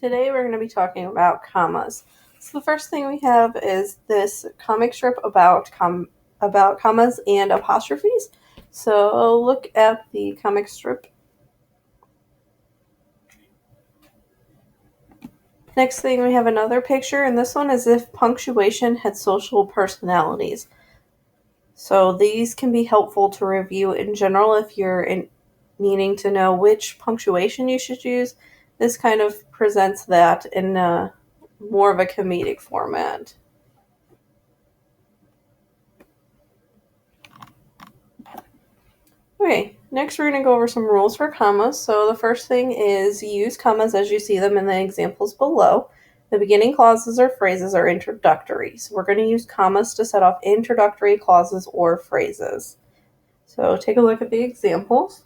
Today we're going to be talking about commas. So the first thing we have is this comic strip about commas and apostrophes. So look at the comic strip. Next thing we have another picture, and this one is if punctuation had social personalities. So these can be helpful to review in general if you're needing to know which punctuation you should use. This kind of presents that in more of a comedic format. Okay, next we're going to go over some rules for commas. So the first thing is use commas as you see them in the examples below. The beginning clauses or phrases are introductory. So we're going to use commas to set off introductory clauses or phrases. So take a look at the examples.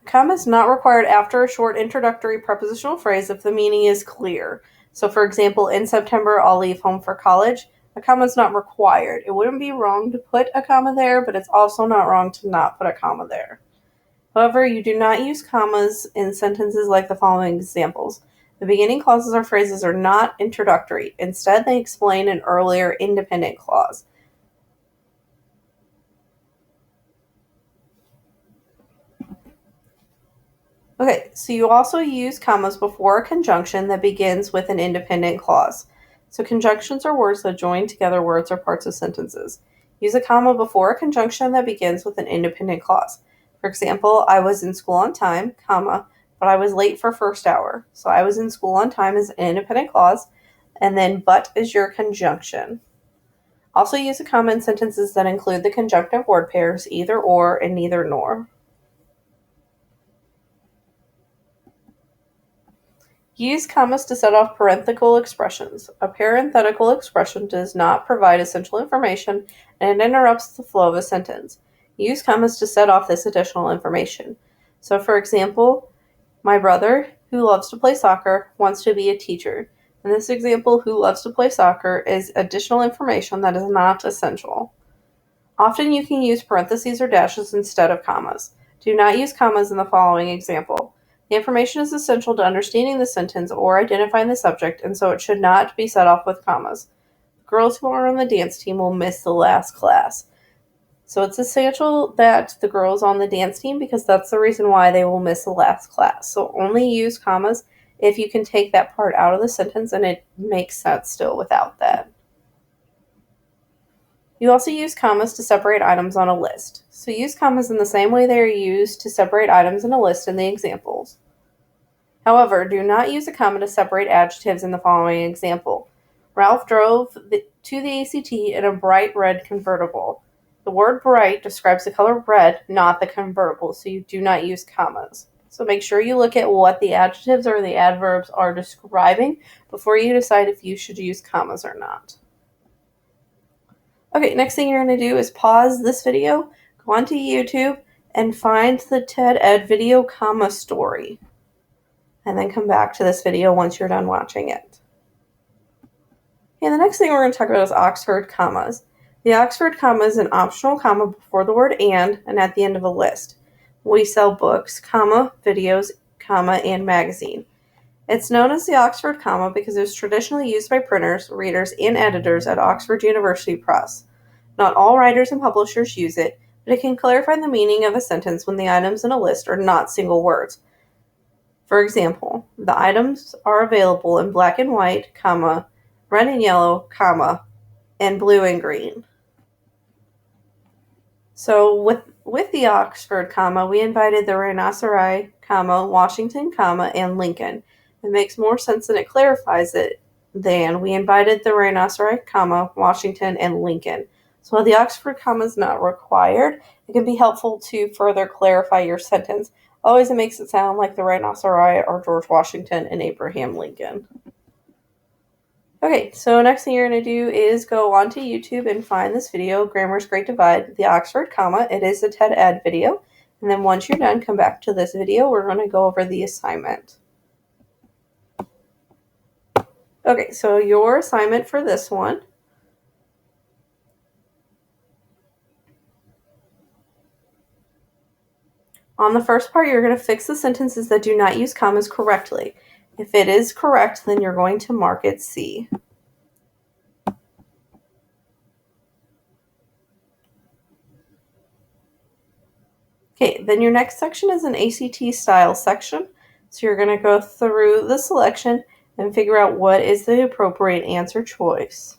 A comma is not required after a short introductory prepositional phrase if the meaning is clear. So for example, in September, I'll leave home for college. A comma is not required. It wouldn't be wrong to put a comma there, but it's also not wrong to not put a comma there. However, you do not use commas in sentences like the following examples. The beginning clauses or phrases are not introductory. Instead, they explain an earlier independent clause. Okay, so you also use commas before a conjunction that begins with an independent clause. So conjunctions are words that join together words or parts of sentences. Use a comma before a conjunction that begins with an independent clause. For example, I was in school on time, comma, but I was late for first hour. So I was in school on time is an independent clause, and then but is your conjunction. Also use a comma in sentences that include the conjunctive word pairs either or and neither nor. Use commas to set off parenthetical expressions. A parenthetical expression does not provide essential information and it interrupts the flow of a sentence. Use commas to set off this additional information. So, for example, my brother, who loves to play soccer, wants to be a teacher. In this example, who loves to play soccer is additional information that is not essential. Often you can use parentheses or dashes instead of commas. Do not use commas in the following example. The information is essential to understanding the sentence or identifying the subject, and so it should not be set off with commas. Girls who are on the dance team will miss the last class. So it's essential that the girls on the dance team because that's the reason why they will miss the last class. So only use commas if you can take that part out of the sentence and it makes sense still without that. You also use commas to separate items on a list. So use commas in the same way they are used to separate items in a list in the examples. However, do not use a comma to separate adjectives in the following example. Ralph drove to the ACT in a bright red convertible. The word bright describes the color red, not the convertible, so you do not use commas. So make sure you look at what the adjectives or the adverbs are describing before you decide if you should use commas or not. Okay, next thing you're going to do is pause this video, go onto YouTube, and find the TED Ed video comma story. And then come back to this video once you're done watching it. Okay, the next thing we're going to talk about is Oxford commas. The Oxford comma is an optional comma before the word and at the end of a list. We sell books, comma, videos, comma, and magazine. It's known as the Oxford comma because it was traditionally used by printers, readers, and editors at Oxford University Press. Not all writers and publishers use it, but it can clarify the meaning of a sentence when the items in a list are not single words. For example, the items are available in black and white, comma, red and yellow, comma, and blue and green. So with the Oxford comma, we invited the rhinoceri, comma, Washington, comma, and Lincoln. It makes more sense than it clarifies it than we invited the rhinoceri, comma, Washington, and Lincoln. So while the Oxford comma is not required, it can be helpful to further clarify your sentence. Always it makes it sound like the rhinoceri are George Washington and Abraham Lincoln. Okay, so next thing you're going to do is go onto YouTube and find this video, Grammar's Great Divide, the Oxford comma. It is a TED Ed video. And then once you're done, come back to this video. We're going to go over the assignment. Okay, so your assignment for this one On the first part, you're going to fix the sentences that do not use commas correctly. If it is correct, then you're going to mark it C. Okay, then your next section is an ACT style section. So you're going to go through the selection and figure out what is the appropriate answer choice.